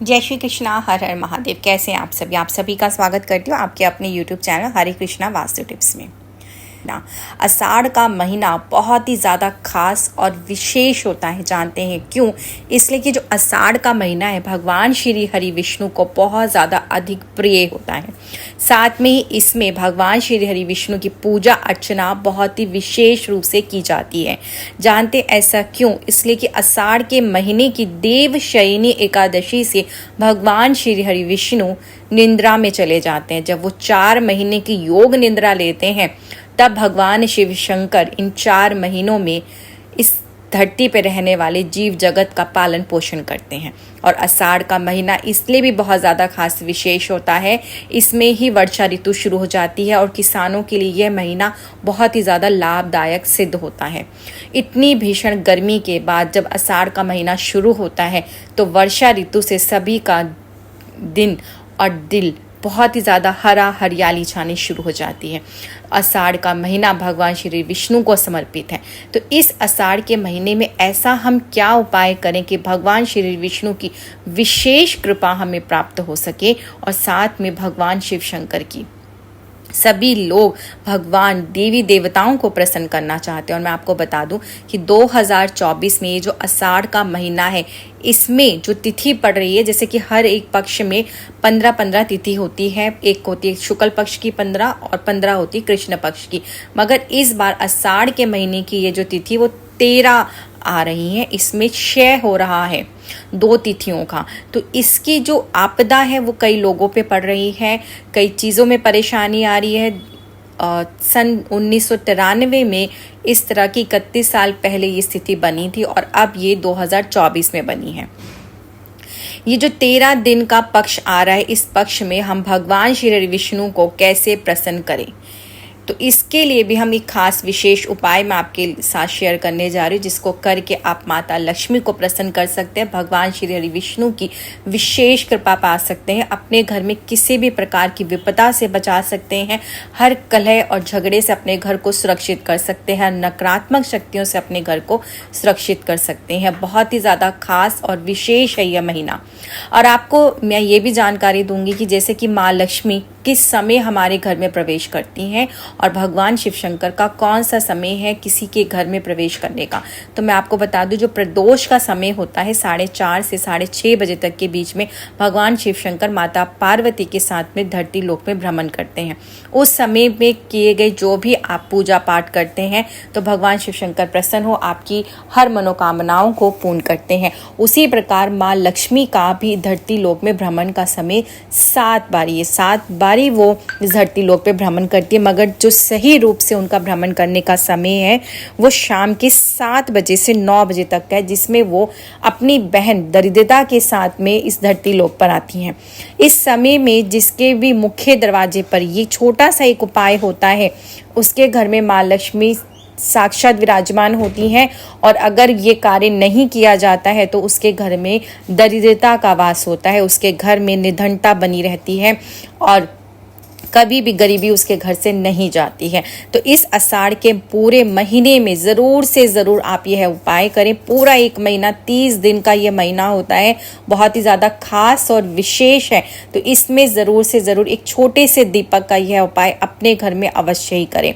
जय श्री कृष्णा, हर हर महादेव। कैसे हैं आप सभी का स्वागत करती हूँ आपके अपने यूट्यूब चैनल हरे कृष्णा वास्तु टिप्स में। आषाढ़ का महीना बहुत ही ज़्यादा खास और विशेष होता है। जानते हैं क्यों? इसलिए कि जो आषाढ़ का महीना है भगवान श्री हरि विष्णु को बहुत ज़्यादा अधिक प्रिय होता है। साथ में ही इसमें भगवान श्री हरि विष्णु की पूजा अर्चना बहुत ही विशेष रूप से की जाती है। जानते ऐसा क्यों? इसलिए कि आषाढ़ के महीने की देवशयनी एकादशी से भगवान श्री हरि विष्णु निद्रा में चले जाते हैं। जब वो 4 महीने की योग निद्रा लेते हैं तब भगवान शिव शंकर इन 4 महीनों में इस धरती पर रहने वाले जीव जगत का पालन पोषण करते हैं। और आषाढ़ का महीना इसलिए भी बहुत ज़्यादा खास विशेष होता है, इसमें ही वर्षा ऋतु शुरू हो जाती है और किसानों के लिए यह महीना बहुत ही ज़्यादा लाभदायक सिद्ध होता है। इतनी भीषण गर्मी के बाद जब आषाढ़ का महीना शुरू होता है तो वर्षा ऋतु से सभी का दिन और दिल बहुत ही ज़्यादा हरियाली छानी शुरू हो जाती है। आषाढ़ का महीना भगवान श्री विष्णु को समर्पित है। तो इस आषाढ़ के महीने में ऐसा हम क्या उपाय करें कि भगवान श्री विष्णु की विशेष कृपा हमें प्राप्त हो सके और साथ में भगवान शिव शंकर की। सभी लोग भगवान देवी देवताओं को प्रसन्न करना चाहते हैं। और मैं आपको बता दूं कि 2024 में ये जो आषाढ़ का महीना है इसमें जो तिथि पड़ रही है, जैसे कि हर एक पक्ष में 15-15 तिथि होती है। एक होती है शुक्ल पक्ष की 15 और 15 होती है कृष्ण पक्ष की। मगर इस बार आषाढ़ के महीने की ये जो तिथि वो 13 आ रही है। इसमें क्षय हो रहा है 2 तिथियों का। तो इसकी जो आपदा है वो कई लोगों पे पड़ रही है, कई चीज़ों में परेशानी आ रही है। सन 1993 में इस तरह की 31 साल पहले ये स्थिति बनी थी और अब ये 2024 में बनी है। ये जो 13 दिन का पक्ष आ रहा है, इस पक्ष में हम भगवान श्री विष्णु को कैसे प्रसन्न करें, तो इसके लिए भी हम एक खास विशेष उपाय मैं आपके साथ शेयर करने जा रही हूँ, जिसको करके आप माता लक्ष्मी को प्रसन्न कर सकते हैं, भगवान श्री हरि विष्णु की विशेष कृपा पा सकते हैं, अपने घर में किसी भी प्रकार की विपदा से बचा सकते हैं, हर कलह और झगड़े से अपने घर को सुरक्षित कर सकते हैं, नकारात्मक शक्तियों से अपने घर को सुरक्षित कर सकते हैं। बहुत ही ज़्यादा खास और विशेष है यह महीना। और आपको मैं ये भी जानकारी दूंगी कि जैसे कि माँ लक्ष्मी किस समय हमारे घर में प्रवेश करती हैं और भगवान शिव शंकर का कौन सा समय है किसी के घर में प्रवेश करने का। तो मैं आपको बता दूं, जो प्रदोष का समय होता है 4:30 से 6:30 बजे तक के बीच में भगवान शिव शंकर माता पार्वती के साथ में धरती लोक में भ्रमण करते हैं। उस समय में किए गए जो भी आप पूजा पाठ करते हैं तो भगवान शिव शंकर प्रसन्न हो आपकी हर मनोकामनाओं को पूर्ण करते हैं। उसी प्रकार माँ लक्ष्मी का भी धरती लोक में भ्रमण का समय 7 बारी है। 7 बारी वो इस धरती लोक पे भ्रमण करती है, मगर जो सही रूप से उनका भ्रमण करने का समय है वो शाम के 7 बजे से 9 बजे तक का है, जिसमें वो अपनी बहन दरिद्रता के साथ में इस धरती लोक पर आती हैं। इस समय में जिसके भी मुख्य दरवाजे पर ये छोटा सा एक उपाय होता है, उसके घर में माँ लक्ष्मी साक्षात विराजमान होती हैं। और अगर ये कार्य नहीं किया जाता है तो उसके घर में दरिद्रता का वास होता है, उसके घर में निधनता बनी रहती है और कभी भी गरीबी उसके घर से नहीं जाती है। तो इस आषाढ़ के पूरे महीने में ज़रूर से ज़रूर आप यह उपाय करें। पूरा 1 महीना 30 दिन का ये महीना होता है, बहुत ही ज़्यादा खास और विशेष है। तो इसमें ज़रूर से ज़रूर एक छोटे से दीपक का यह उपाय अपने घर में अवश्य ही करें।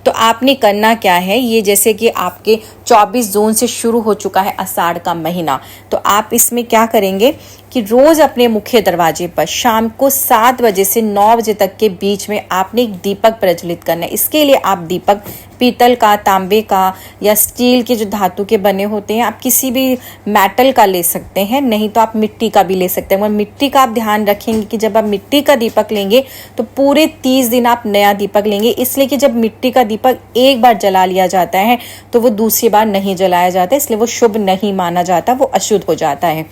तो आपने करना क्या है, ये जैसे कि आपके 24 जून से शुरू हो चुका है आषाढ़ का महीना, तो आप इसमें क्या करेंगे कि रोज़ अपने मुख्य दरवाजे पर शाम को 7 बजे से 9 बजे तक के बीच में आपने एक दीपक प्रज्वलित करना है। इसके लिए आप दीपक पीतल का, तांबे का या स्टील के जो धातु के बने होते हैं, आप किसी भी मेटल का ले सकते हैं, नहीं तो आप मिट्टी का भी ले सकते हैं। मगर मिट्टी का आप ध्यान रखेंगे कि जब आप मिट्टी का दीपक लेंगे तो पूरे 30 दिन आप नया दीपक लेंगे, इसलिए कि जब मिट्टी का दीपक एक बार जला लिया जाता है तो वो दूसरी बार नहीं जलाया जाता, इसलिए वो शुभ नहीं माना जाता, वो अशुद्ध हो जाता है।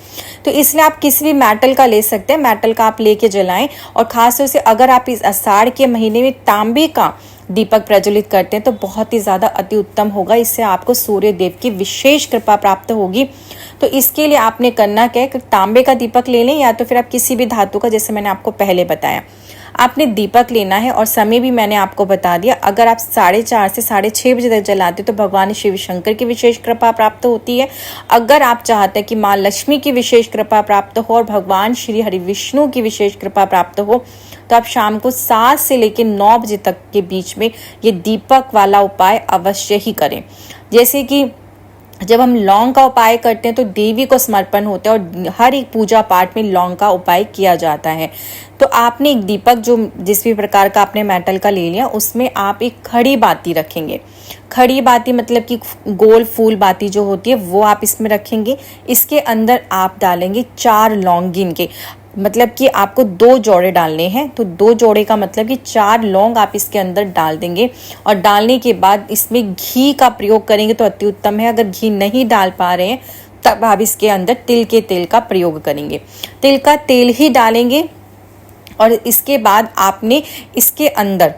तो इसलिए आप किसी भी मेटल का ले सकते हैं, मेटल का आप लेके जलाएं। और खास तौर से अगर आप इस आषाढ़ के महीने में तांबे का दीपक प्रज्वलित करते हैं तो बहुत ही ज़्यादा अति उत्तम होगा। इससे आपको सूर्य देव की विशेष कृपा प्राप्त होगी। तो इसके लिए आपने करना क्या है कि तांबे का दीपक ले लें या तो फिर आप किसी भी धातु का, जैसे मैंने आपको पहले बताया। आपने दीपक लेना है और समय भी मैंने आपको बता दिया। अगर आप 4:30 से 6:30 बजे तक जलाते तो भगवान शिव शंकर की विशेष कृपा प्राप्त होती है। अगर आप चाहते हैं कि माँ लक्ष्मी की विशेष कृपा प्राप्त हो और भगवान श्री हरि विष्णु की विशेष कृपा प्राप्त हो तो आप शाम को 7 से लेकर 9 बजे तक के बीच में ये दीपक वाला उपाय अवश्य ही करें। जैसे कि जब हम लौंग का उपाय करते हैं तो देवी को समर्पण होता है और हर एक पूजा पाठ में लौंग का उपाय किया जाता है। तो आपने एक दीपक जो जिस भी प्रकार का आपने मेटल का ले लिया उसमें आप एक खड़ी बाती रखेंगे। खड़ी बाती मतलब कि गोल फूल बाती जो होती है वो आप इसमें रखेंगे। इसके अंदर आप डालेंगे 4 लौंग गिन के, मतलब कि आपको 2 जोड़े डालने हैं तो 2 जोड़े का मतलब कि 4 लौंग आप इसके अंदर डाल देंगे। और डालने के बाद इसमें घी का प्रयोग करेंगे तो अति उत्तम है। अगर घी नहीं डाल पा रहे हैं तब आप इसके अंदर तिल के तेल का प्रयोग करेंगे। तिल का तेल ही डालेंगे और इसके बाद आपने इसके अंदर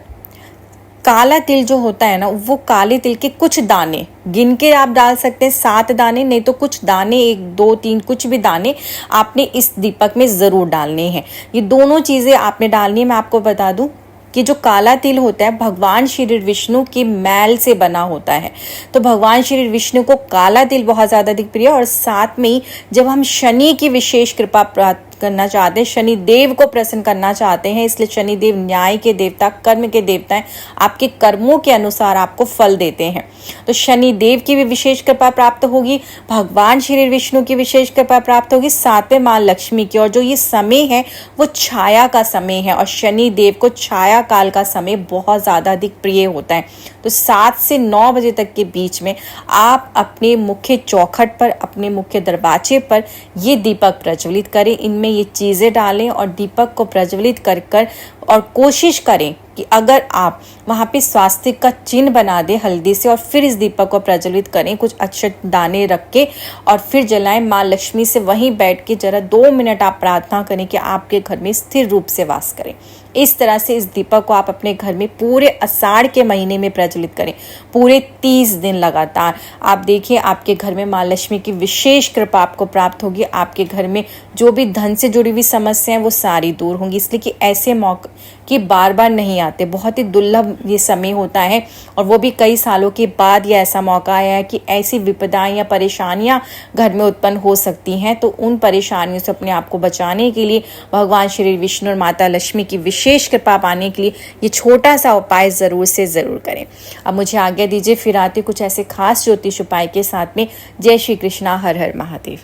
काला तिल जो होता है ना वो काले तिल के कुछ दाने गिन के आप डाल सकते हैं, 7 दाने, नहीं तो कुछ दाने 1 2 3 कुछ भी दाने आपने इस दीपक में ज़रूर डालने हैं। ये दोनों चीज़ें आपने डालनी है। मैं आपको बता दूं कि जो काला तिल होता है भगवान श्री विष्णु के मैल से बना होता है, तो भगवान श्री विष्णु को काला तिल बहुत ज़्यादा अधिक प्रिय। और साथ में ही जब हम शनि की विशेष कृपा प्राप्त करना चाहते हैं, शनि देव को प्रसन्न करना चाहते हैं, इसलिए शनि देव न्याय के देवता, कर्म के देवता हैं, आपके कर्मों के अनुसार आपको फल देते हैं। तो शनि देव की भी विशेष कृपा प्राप्त होगी, भगवान श्री विष्णु की विशेष कृपा प्राप्त होगी, साथ में माँ लक्ष्मी की। और जो ये समय है वो छाया का समय है और शनि देव को छाया काल का समय बहुत ज़्यादा अधिक प्रिय होता है। तो 7 से 9 बजे तक के बीच में आप अपने मुख्य चौखट पर, अपने मुख्य दरवाजे पर ये दीपक प्रज्वलित करें, इनमें ये चीज़ें डालें और दीपक को प्रज्वलित कर और कोशिश करें कि अगर आप वहाँ पे स्वास्तिक का चिन्ह बना दें हल्दी से और फिर इस दीपक को प्रज्वलित करें, कुछ अच्छे दाने रख के और फिर जलाएं। माँ लक्ष्मी से वहीं बैठ के जरा 2 मिनट आप प्रार्थना करें कि आपके घर में स्थिर रूप से वास करें। इस तरह से इस दीपक को आप अपने घर में पूरे आषाढ़ के महीने में प्रज्वलित करें, पूरे 30 दिन लगातार। आप देखिए आपके घर में माँ लक्ष्मी की विशेष कृपा आपको प्राप्त होगी। आपके घर में जो भी धन से जुड़ी हुई समस्याएं वो सारी दूर होंगी, इसलिए कि ऐसे मौके कि बार बार नहीं आते, बहुत ही दुर्लभ ये समय होता है और वो भी कई सालों के बाद ये ऐसा मौका आया है कि ऐसी विपदाएं या परेशानियां घर में उत्पन्न हो सकती हैं। तो उन परेशानियों से अपने आप को बचाने के लिए भगवान श्री विष्णु और माता लक्ष्मी की विशेष कृपा पाने के लिए ये छोटा सा उपाय ज़रूर से ज़रूर करें। अब मुझे आज्ञा दीजिए, फिर आते कुछ ऐसे खास ज्योतिष उपाय के साथ में। जय श्री कृष्णा, हर हर महादेव।